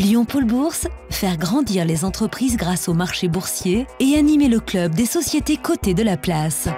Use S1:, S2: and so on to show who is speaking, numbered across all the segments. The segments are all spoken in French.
S1: Lyon Pôle Bourse, faire grandir les entreprises grâce au marché boursier et animer le club des sociétés cotées de la place.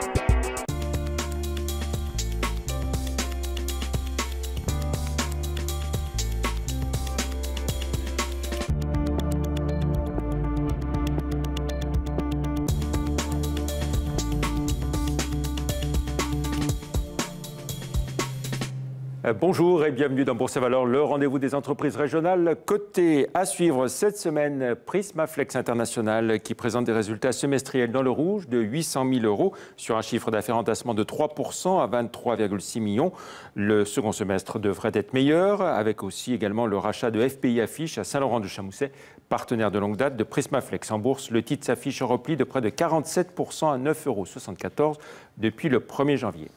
S2: Bonjour et bienvenue dans Bourse et Valeurs, le rendez-vous des entreprises régionales cotées. À suivre cette semaine, Prismaflex International qui présente des résultats semestriels dans le rouge de 800 000 € sur un chiffre d'affaires en tassement de 3% à 23,6 millions. Le second semestre devrait être meilleur, avec aussi également le rachat de FPI Affiche à Saint-Laurent-de-Chamousset, partenaire de longue date de Prismaflex. En bourse, le titre s'affiche en repli de près de 47% à 9,74 € depuis le 1er janvier.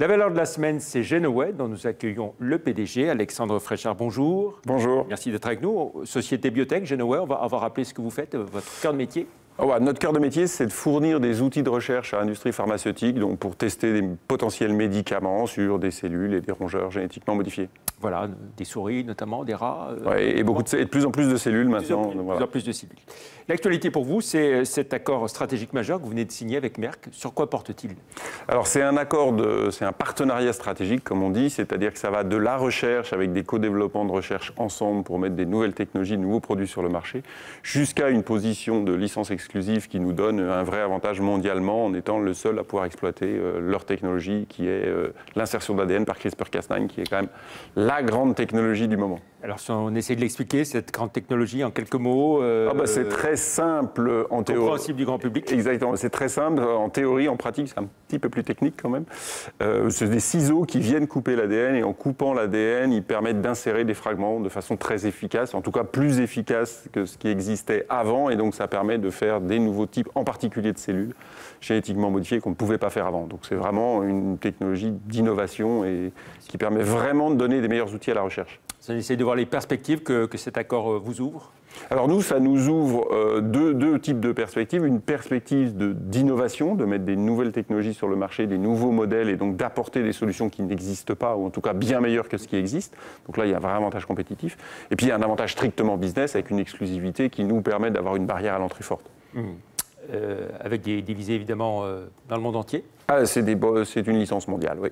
S2: La valeur de la semaine, c'est Genoway, dont nous accueillons le PDG, Alexandre Fréchard. Bonjour.
S3: Bonjour.
S2: Merci d'être avec nous. Société Biotech, Genoway, on va rappeler ce que vous faites, votre cœur de métier.
S3: Notre cœur de métier, c'est de fournir des outils de recherche à l'industrie pharmaceutique, donc pour tester des potentiels médicaments sur des cellules et des rongeurs génétiquement modifiés.
S2: Voilà, des souris notamment, des rats.
S3: Et de plus en plus de cellules maintenant.
S2: De plus en plus de cellules. L'actualité pour vous, c'est cet accord stratégique majeur que vous venez de signer avec Merck. Sur quoi porte-t-il?
S3: Alors c'est un partenariat stratégique, comme on dit, c'est-à-dire que ça va de la recherche avec des co-développements de recherche ensemble pour mettre des nouvelles technologies, de nouveaux produits sur le marché, jusqu'à une position de licence exclusive qui nous donne un vrai avantage mondialement en étant le seul à pouvoir exploiter leur technologie qui est l'insertion d'ADN par CRISPR-Cas9, qui est quand même la grande technologie du moment.
S2: Alors si on essaie de l'expliquer, cette grande technologie en quelques mots...
S3: c'est très simple en théorie.
S2: Compréhensible du grand public.
S3: Exactement, c'est très simple en théorie, en pratique c'est un petit peu plus technique quand même. C'est des ciseaux qui viennent couper l'ADN et en coupant l'ADN, ils permettent d'insérer des fragments de façon très efficace, en tout cas plus efficace que ce qui existait avant, et donc ça permet de faire des nouveaux types, en particulier de cellules génétiquement modifiées qu'on ne pouvait pas faire avant. Donc c'est vraiment une technologie d'innovation et qui permet vraiment de donner des meilleurs outils à la recherche.
S2: On essaie de voir les perspectives que cet accord vous ouvre.
S3: Alors nous, ça nous ouvre deux types de perspectives. Une perspective d'innovation, de mettre des nouvelles technologies sur le marché, des nouveaux modèles et donc d'apporter des solutions qui n'existent pas ou en tout cas bien meilleures que ce qui existe. Donc là, il y a un vrai avantage compétitif. Et puis il y a un avantage strictement business avec une exclusivité qui nous permet d'avoir une barrière à l'entrée forte.
S2: Avec des visées évidemment dans le monde entier.
S3: C'est une licence mondiale, oui.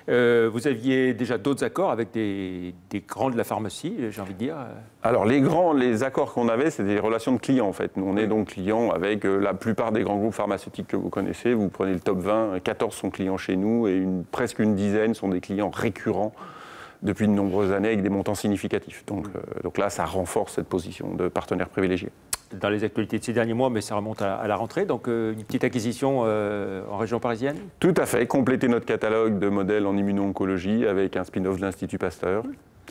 S2: Vous aviez déjà d'autres accords avec des grands de la pharmacie, j'ai envie de dire.
S3: Alors les accords qu'on avait, c'était des relations de clients en fait. Nous, on est donc clients avec la plupart des grands groupes pharmaceutiques que vous connaissez. Vous prenez le top 20, 14 sont clients chez nous et presque une dizaine sont des clients récurrents depuis de nombreuses années avec des montants significatifs. Donc là, ça renforce cette position de partenaire privilégié.
S2: Dans les actualités de ces derniers mois, mais ça remonte à la rentrée, donc une petite acquisition en région parisienne?
S3: Tout à fait, compléter notre catalogue de modèles en immuno-oncologie avec un spin-off de l'Institut Pasteur,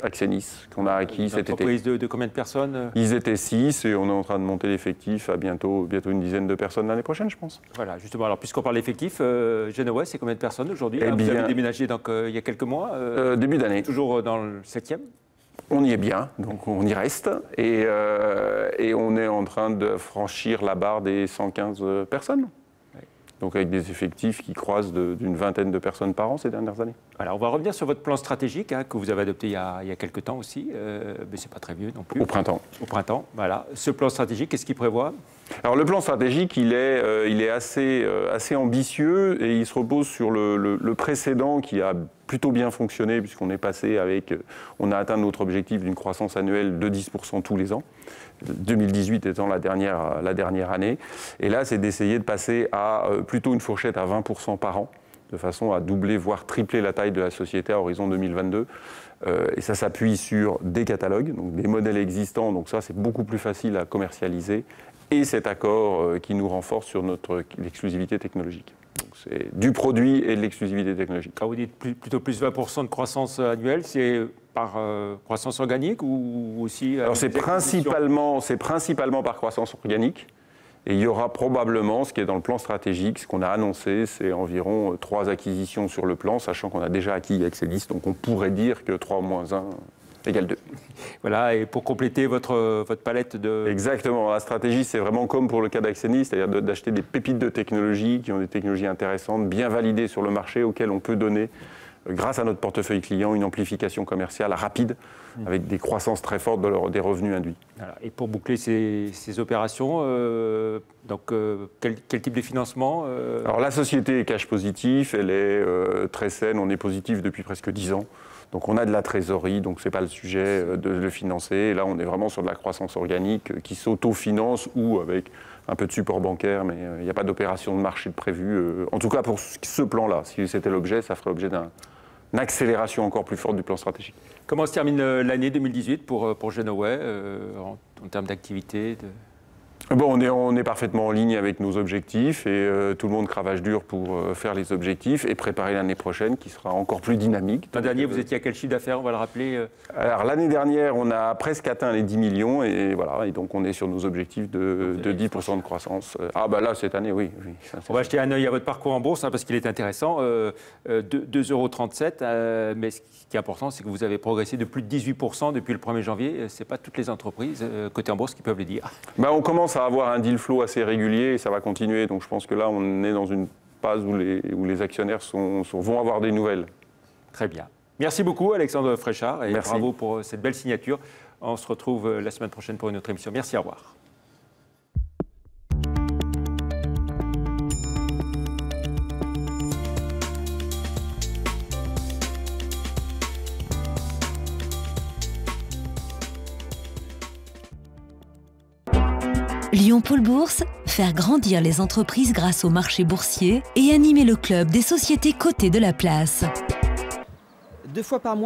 S3: Axenis, qu'on a acquis cet été.
S2: Une entreprise de combien de personnes?
S3: Ils étaient 6 et on est en train de monter l'effectif à bientôt une dizaine de personnes l'année prochaine, je pense.
S2: Voilà, justement, alors puisqu'on parle d'effectif, Genoway, c'est combien de personnes aujourd'hui? Vous avez déménagé donc, il y a quelques mois.
S3: Début d'année.
S2: Toujours dans le 7e?
S3: On y est bien, donc on y reste, et on est en train de franchir la barre des 115 personnes. Oui. Donc avec des effectifs qui croisent d'une vingtaine de personnes par an ces dernières années.
S2: Alors on va revenir sur votre plan stratégique que vous avez adopté il y a quelques temps aussi, mais c'est pas très vieux non plus.
S3: Au printemps.
S2: Au printemps, voilà. Ce plan stratégique, qu'est-ce qu'il prévoit?
S3: Alors le plan stratégique, il est assez ambitieux et il se repose sur le précédent qui a plutôt bien fonctionné puisqu'on est passé on a atteint notre objectif d'une croissance annuelle de 10% tous les ans. 2018 étant la dernière année. Et là, c'est d'essayer de passer à plutôt une fourchette à 20% par an, de façon à doubler, voire tripler la taille de la société à horizon 2022. Et ça s'appuie sur des catalogues, donc des modèles existants, donc ça, c'est beaucoup plus facile à commercialiser. Et cet accord qui nous renforce sur l'exclusivité technologique. Donc c'est du produit et de l'exclusivité technologique.
S2: Quand vous dites plutôt plus 20% de croissance annuelle, c'est par croissance organique ou aussi...
S3: Alors c'est principalement par croissance organique. Et il y aura probablement, ce qui est dans le plan stratégique, ce qu'on a annoncé, c'est environ 3 acquisitions sur le plan, sachant qu'on a déjà acquis Axelis. Donc on pourrait dire que 3 moins 1 égale 2.
S2: Voilà, et pour compléter votre palette de...
S3: Exactement, la stratégie c'est vraiment comme pour le cas d'Axenis, c'est-à-dire d'acheter des pépites de technologie qui ont des technologies intéressantes, bien validées sur le marché, auxquelles on peut donner grâce à notre portefeuille client, une amplification commerciale rapide, avec des croissances très fortes des revenus induits.
S2: Voilà. Et pour boucler ces opérations, quel type de financement
S3: Alors la société est cash positif, elle est très saine, on est positif depuis presque 10 ans. Donc on a de la trésorerie, donc ce n'est pas le sujet de le financer. Et là, on est vraiment sur de la croissance organique qui s'autofinance ou avec un peu de support bancaire, mais il n'y a pas d'opération de marché de prévue. En tout cas, pour ce plan-là, si c'était l'objet, ça ferait l'objet d'une accélération encore plus forte du plan stratégique.
S2: Comment se termine l'année 2018 pour Genoway en termes d'activité
S3: Bon, on est parfaitement en ligne avec nos objectifs et tout le monde cravache dur pour faire les objectifs et préparer l'année prochaine qui sera encore plus dynamique.
S2: L'an dernier, vous étiez à quel chiffre d'affaires, on va le rappeler
S3: Alors l'année dernière, on a presque atteint les 10 millions et voilà, et donc on est sur nos objectifs de 10% de croissance. Ah bah là, cette année, oui.
S2: On va jeter un œil à votre parcours en bourse parce qu'il est intéressant. 2,37 €, mais ce qui est important, c'est que vous avez progressé de plus de 18% depuis le 1er janvier. Ce n'est pas toutes les entreprises cotées en bourse qui peuvent le dire.
S3: Bah, on commence à avoir un deal flow assez régulier et ça va continuer. Donc je pense que là, on est dans une phase où les actionnaires vont avoir des nouvelles.
S2: Très bien. Merci beaucoup, Alexandre Fréchard, et
S3: Merci.
S2: bravo pour cette belle signature. On se retrouve la semaine prochaine pour une autre émission. Merci, au revoir.
S1: Lyon Pôle Bourse, faire grandir les entreprises grâce au marché boursier et animer le club des sociétés cotées de la place.
S4: 2 fois par mois.